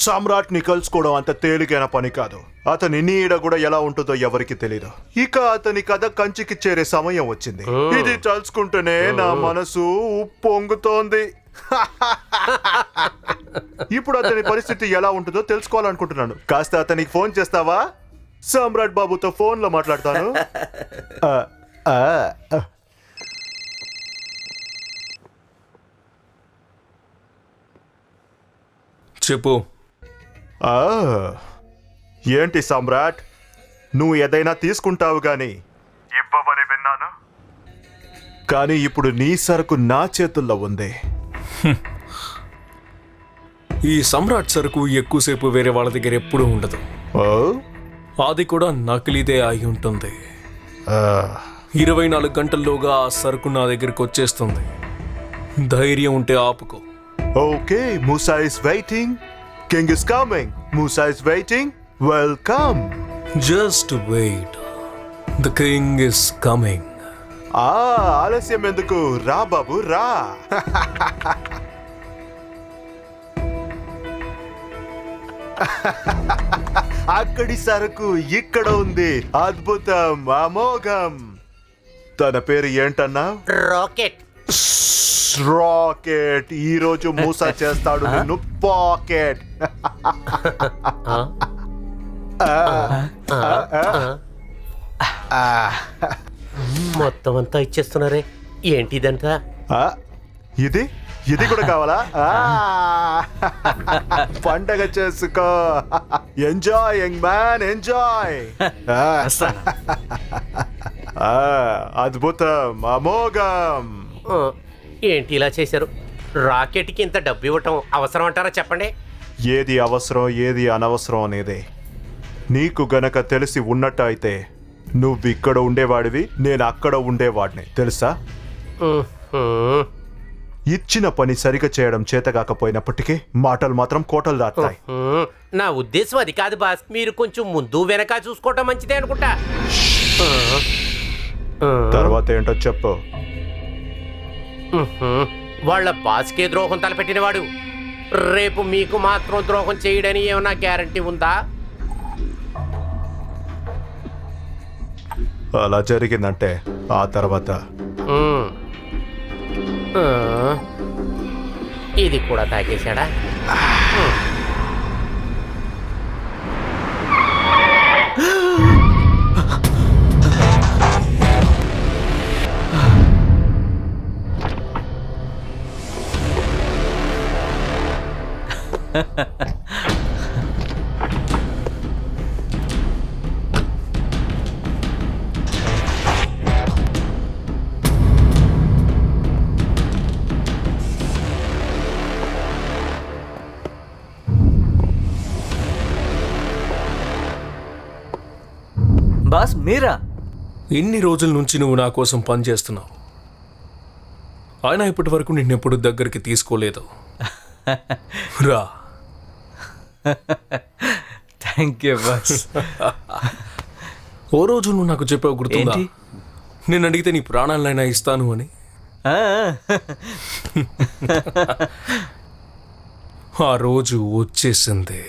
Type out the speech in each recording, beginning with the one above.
సమ్రాట్ని కలుసుకోవడం అంత తేలికైన పని కాదు. అతని నీడ కూడా ఎలా ఉంటుందో ఎవరికి తెలీదు. ఇక అతని కథ కంచికి చేరే సమయం వచ్చింది. ఇది తలుచుకుంటేనే నా మనసు ఉప్పొంగుతోంది. ఇప్పుడు అతని పరిస్థితి ఎలా ఉంటుందో తెలుసుకోవాలనుకుంటున్నాను. కాస్త అతనికి ఫోన్ చేస్తావా? సమ్రాట్ బాబుతో ఫోన్లో మాట్లాడతాను. చెప్పు. ఏంటి సమ్రాట్, నువ్వు ఏదైనా తీసుకుంటావు గాని ఇవ్వవని విన్నాను. కానీ ఇప్పుడు నీ సరుకు నా చేతుల్లో ఉంది. ఈ సమ్రాట్ సరుకు ఎక్కువసేపు వేరే వాళ్ళ దగ్గర ఎప్పుడూ ఉండదు. అది కూడా నకిలీదే అయి ఉంటుంది. 24 గంటల్లోగా ఆ సరుకు నా దగ్గరికి వచ్చేస్తుంది. ధైర్యం ఉంటే ఆపుకో. Okay, Moosa is waiting. King is coming. Moosa is waiting. Welcome. Just wait. The king is coming. ఆలస్యం ఎందుకు? రా బాబు రా. అక్కడి సరుకు ఇక్కడ ఉంది. అద్భుతం, అమోఘం. తన పేరు ఏంటన్నా? రాకెట్. రాకెట్. ఈ రోజు మూసా చేస్తాడు నిన్ను పాకెట్. మొత్తం అంతా ఇచ్చేస్తున్నారే, ఏంటిదంతా? ఇది ఇది కూడా కావాలా? పండగ చేసుకో. Enjoy young man, enjoy. అద్భుతం, అమోఘం. ఏంటి ఇలా చేశారు? రాకెట్కి ఇంత డబ్బు ఇవ్వటం అవసరం అంటారా? చెప్పండి. ఏది అవసరం ఏది అనవసరం అనేది నీకు గనక తెలిసి ఉన్నట్టు అయితే నువ్వు ఇక్కడ ఉండేవాడివి, నేను అక్కడ ఉండేవాడిని, తెలుసా? ఇచ్చిన పని సరిగా చేయడం చేత కాకపోయినప్పటికీ మాటలు మాత్రం కోటలు దాటాయి. నా ఉద్దేశం అది కాదు బాస్. మీరు కొంచెం ముందు వెనక చూసుకోవటం మంచిదే అనుకుంటా. తర్వాత ఏంటో చెప్పు. వాళ్ళ బాస్కే ద్రోహం తలపెట్టినవాడు రేపు మీకు మాత్రం ద్రోహం చేయడని ఏమన్నా గ్యారంటీ ఉందా? అలా జరిగిందంటే ఆ తర్వాత ఇది కూడా తాగేశాడా? బాస్ మీరా? ఇన్ని రోజుల నుంచి నువ్వు నా కోసం పనిచేస్తున్నావు. ఆయన ఇప్పటి వరకు నిన్నెప్పుడు దగ్గరికి తీసుకోలేదు. రా. Thank you boss. ఓ రోజు నువ్వు నాకు చెప్పావు, గుర్తుందా? నేను అడిగితే నీ ప్రాణాలైనా ఇస్తాను అని. ఆ రోజు వచ్చేసింది.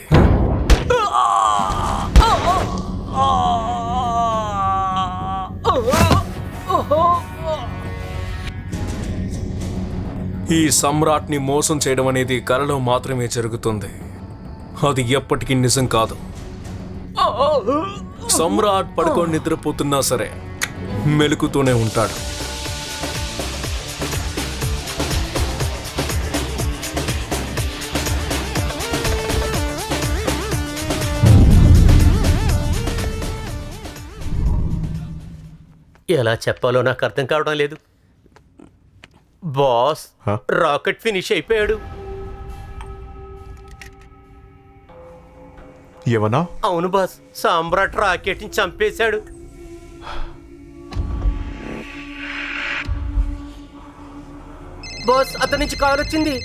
ఈ సమ్రాట్ని మోసం చేయడం అనేది కలలో మాత్రమే జరుగుతుంది. అది ఎప్పటికీ నిజం కాదు. సమ్రాట్ పడుకొని నిద్రపోతున్నా సరే మెలుకుతూనే ఉంటాడు. ఎలా చెప్పాలో నాకు అర్థం కావడం లేదు బాస్. రాకెట్ ఫినిష్ అయిపోయాడు. ఏమన్నా? అవును బాస్, సమ్రాట్ రాకెట్ని చంపేశాడు. బాస్, అతని నుంచి కాల్ వచ్చింది.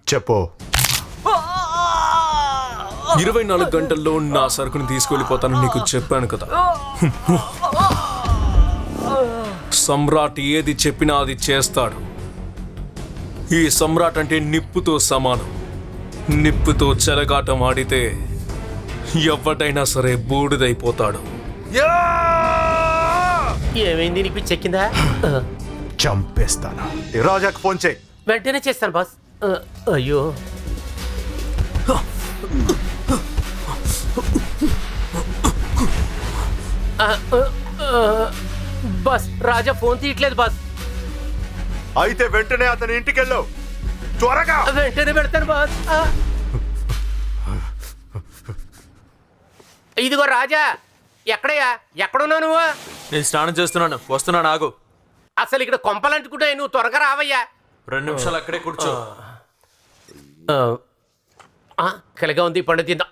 చెప్పు. 24 గంటల్లో నా సరుకుని తీసుకెళ్ళిపోతానని నీకు చెప్పాను కదా. సమ్రాట్ ఏది చెప్పినా అది చేస్తాడు. ఈ సమ్రాట్ అంటే నిప్పుతో సమానం. నిప్పుతో చెలగాటం ఆడితే ఎవడైనా సరే బూడిదైపోతాడు. ఏమైంది, నీకు చెక్కిందా? చంపేస్తాను. రాజాకు ఫోన్ చేయి. వెంటనే చేస్తాను బాస్. అయ్యో, బాస్ రాజా ఫోన్ తీయట్లేదు బాస్. అయితే వెంటనే అతని ఇంటికి వెళ్ళు, త్వరగా. వెంటనే పెడతాను బాస్. ఇదిగో రాజా, ఎక్కడయ్యా? ఎక్కడున్నావు నువ్వు? నేను స్నానం చేస్తున్నాను, వస్తున్నాను, ఆగు. అసలు ఇక్కడ కొంపలంటుకుంటాయి, నువ్వు త్వరగా రావయ్యా. 2 నిమిషాలు అక్కడే కూర్చో. కలిగా ఉంది, పండు తిందాం.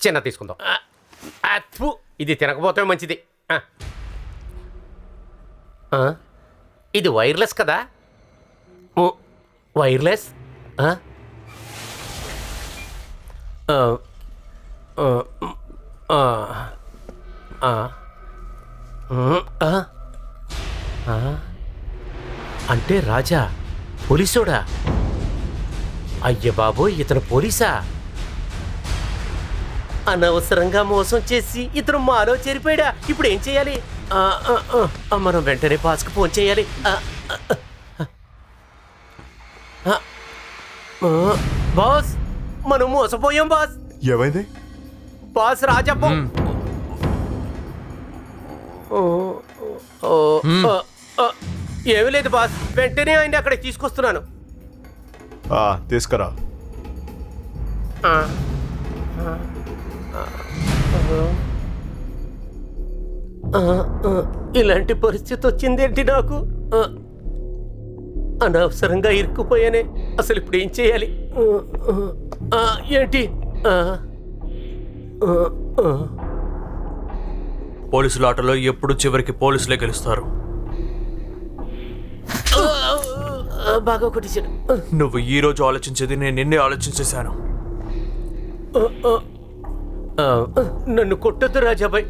చిన్న తీసుకుందాం. ఇది తినకపోతే మంచిది. ఇది వైర్లెస్ కదా? వైర్లెస్. అంటే రాజా పోలీసోడా? అయ్య బాబోయ్, ఇతను పోలీసా? అనవసరంగా మోసం చేసి ఇతను మాలో చేరిపోయాడా? ఇప్పుడు ఏం చేయాలి? మనం వెంటనే బాస్కి ఫోన్ చేయాలి. బాస్, మనం మోసపోయాం బాస్. ఏమైంది? బాస్ రాజా ఏమీ లేదు బాస్, వెంటనే ఆయన అక్కడ తీసుకొస్తున్నాను. తీసుకురా. ఇలాంటి పరిస్థితి వచ్చిందేంటి నాకు? అనవసరంగా ఇరుక్కుపోయానే. అసలు ఇప్పుడు ఏం చేయాలి? ఏంటి? పోలీసుల ఆటలో ఎప్పుడు చివరికి పోలీసులే గెలుస్తారు. బాగా కొట్టేశాడు. నువ్వు ఈ రోజు ఆలోచించేది నేను నిన్నే ఆలోచించేశాను. నన్ను కొట్టొద్దు రాజాబాయ్,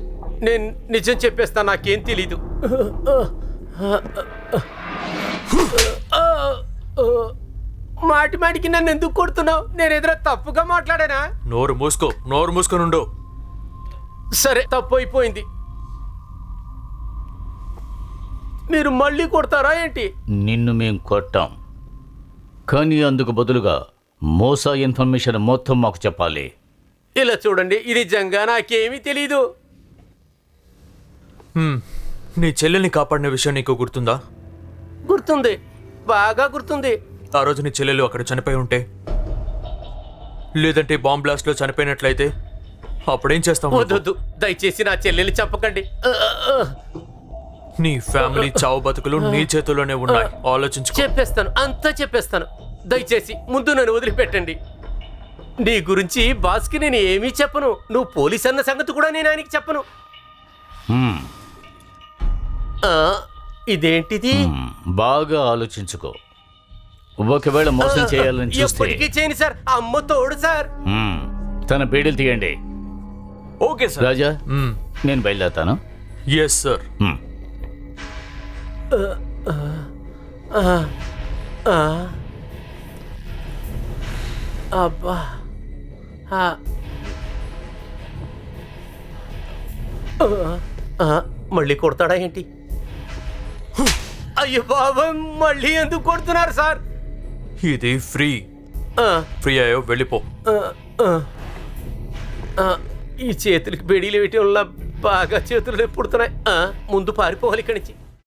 నేను నిజం చెప్పేస్తా, నాకేం తెలీదు. మాటి మాటికి నన్ను ఎందుకు కొడుతున్నావు? నేను ఎదురు తప్పుగా మాట్లాడానా? నోరు మూసుకొని ఉండు. సరే, తప్పు అయిపోయింది. మీరు మళ్ళీ కొడతారా ఏంటి? నిన్ను మేం కొట్టాం, కానీ అందుకు బదులుగా మోసా ఇన్ఫర్మేషన్ మొత్తం మాకు చెప్పాలి. ఇలా చూడండి, ఇది నిజంగా నాకేమీ తెలీదు. నీ చెల్లెల్ని కాపాడిన విషయం నీకు గుర్తుందా? గుర్తుంది, బాగా గుర్తుంది. ఆ రోజు నీ చెల్లెలు అక్కడ చనిపోయి ఉంటే, లేదంటే బాంబ్ బ్లాస్ట్ లో చనిపోయినట్లయితే అప్పుడేం చేస్తావు? వద్దు, దయచేసి నా చెల్లెలు చెప్పకండి. నీ ఫ్యామిలీ చావు బతుకులు నీ చేతుల్లోనే ఉన్నాయి, ఆలోచించు. చెప్పేస్తాను, అంతా చెప్పేస్తాను. దయచేసి ముందు నన్ను వదిలిపెట్టండి. నీ గురించి బాస్కి నేను ఏమీ చెప్పను. నువ్వు పోలీస్ అన్న సంగతి కూడా నేను ఆయనకి చెప్పను. ఇదేంటిది? బాగా ఆలోచించుకో. ఒకవేళ మోసం చేయాలని చూస్తే ఎప్పటికీ చేయను సార్, అమ్మ తోడు సార్. తన బీడీలు తీయండి. Okay sir. రాజా, నేను బయలుదేరుతాను. Yes sir. అబ్బా, మళ్ళీ కొడతాడా ఏంటి? అయ్యో బాబా, మళ్ళీ ఎందుకు కొడుతున్నారు సార్? ఇది ఫ్రీ అయ్యో, వెళ్ళిపో. ఈ చేతులకి బెడీలు వేయటం వల్ల బాగా చేతులు పుడుతున్నాయి. ముందు పారిపోవాలి ఇక్కడి నుంచి.